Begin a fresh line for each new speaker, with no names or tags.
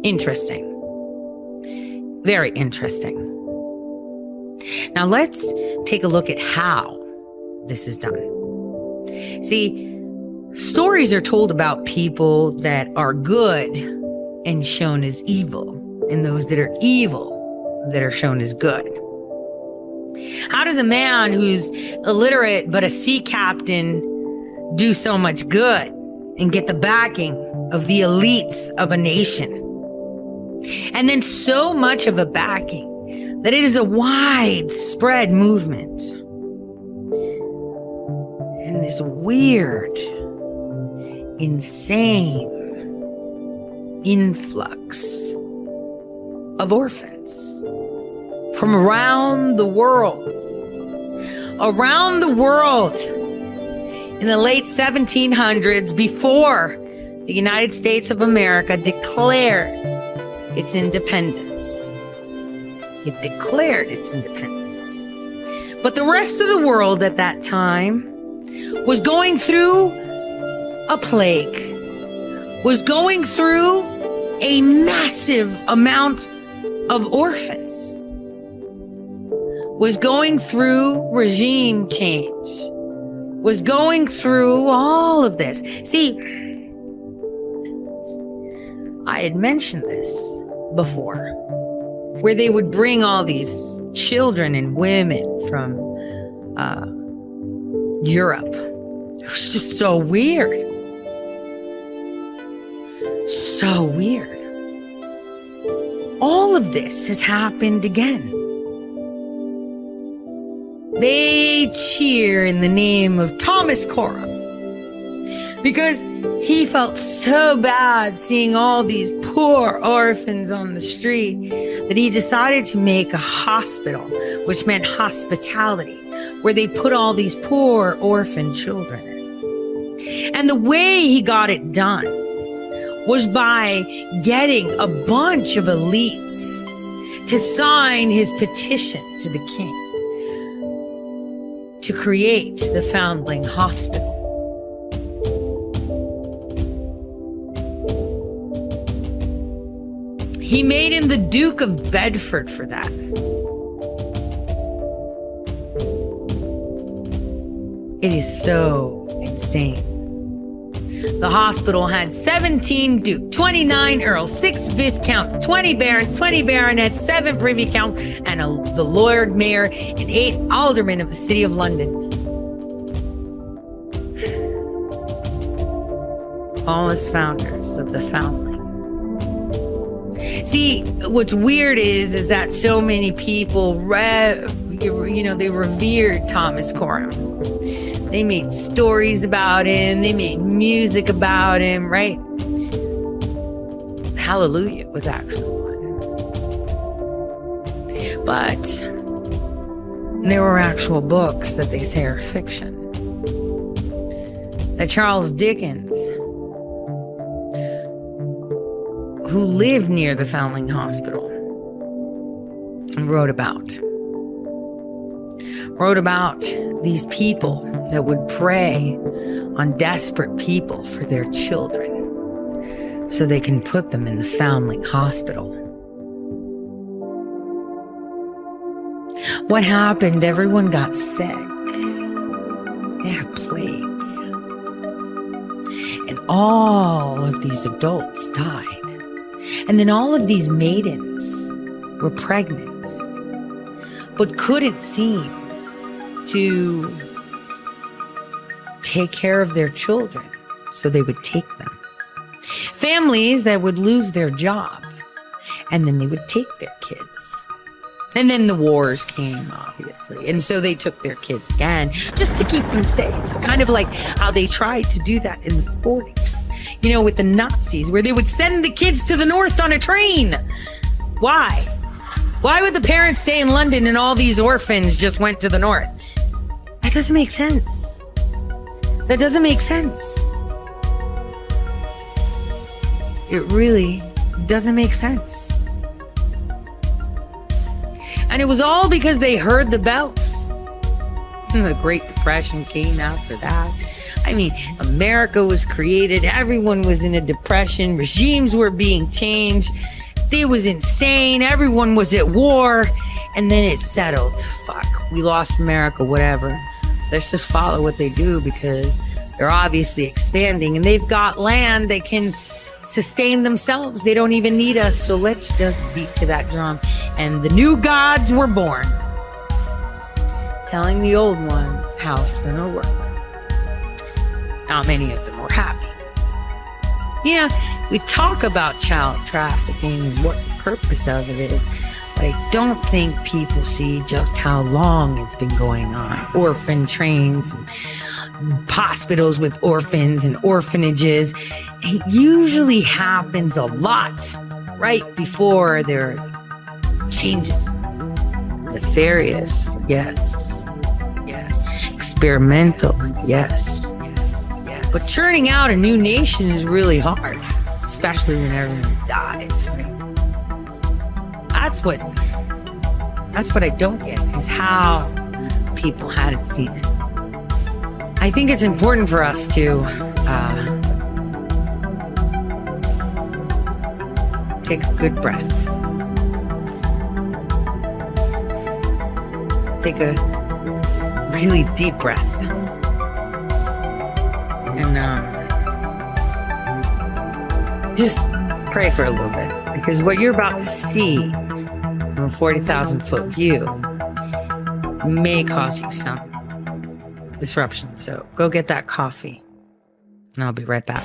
Interesting. Very interesting. Now let's take a look at how this is done. See, stories are told about people that are good and shown as evil, and those that are evil that are shown as good. How does a man who's illiterate but a sea captain do so much good and get the backing of the elites of a nation? And then so much of a backing that it is a widespread movement. And this weird, insane influx of orphans from around the world. Around the world in the late 1700s, before the United States of America declared its independence. It declared its independence. But the rest of the world at that time was going through a plague, was going through a massive amount of orphans, was going through regime change, was going through all of this. See, I had mentioned this before, where they would bring all these children and women from Europe. It was just so weird. So weird. All of this has happened again. They cheer in the name of Thomas Coram because he felt so bad seeing all these poor orphans on the street that he decided to make a hospital, which meant hospitality, where they put all these poor orphan children in. And the way he got it done was by getting a bunch of elites to sign his petition to the king to create the Foundling Hospital. He made him the Duke of Bedford for that. It is so insane. The hospital had 17 dukes, 29 earls, 6 viscounts, 20 barons, 20 baronets, 7 privy counts, and the Lord Mayor and 8 aldermen of the city of London. All as founders of the Foundling. See, what's weird is that so many people, they revered Thomas Coram. They made stories about him. They made music about him, right? Hallelujah was actually one. But there were actual books that they say are fiction. That Charles Dickens, who lived near the Foundling Hospital, wrote about these people that would prey on desperate people for their children so they can put them in the Foundling Hospital. What happened? Everyone got sick. They had a plague. And all of these adults died. And then all of these maidens were pregnant, but couldn't seem to take care of their children, so they would take them. Families that would lose their job, and then they would take their kids. And then the wars came, obviously, and so they took their kids again, just to keep them safe. Kind of like how they tried to do that in the 40s, with the Nazis, where they would send the kids to the north on a train. Why? Why would the parents stay in London and all these orphans just went to the north? That doesn't make sense. That doesn't make sense. It really doesn't make sense. And it was all because they heard the bells. And the Great Depression came after that. I mean, America was created. Everyone was in a depression. Regimes were being changed. It was insane. Everyone was at war. And then it settled. Fuck, we lost America, whatever. Let's just follow what they do because they're obviously expanding and they've got land. They can sustain themselves. They don't even need us. So let's just beat to that drum. And the new gods were born, telling the old ones how it's going to work. Not many of them were happy. Yeah, we talk about child trafficking and what the purpose of it is, but I don't think people see just how long it's been going on. Orphan trains and hospitals with orphans and orphanages. It usually happens a lot right before there are changes. Nefarious, yes. Yes. Experimental, yes. But churning out a new nation is really hard, especially when everyone dies, right? That's what I don't get, is how people hadn't seen it. I think it's important for us to take a good breath. Take a really deep breath. And just pray for a little bit, because what you're about to see from a 40,000-foot view may cause you some disruption. So go get that coffee, and I'll be right back.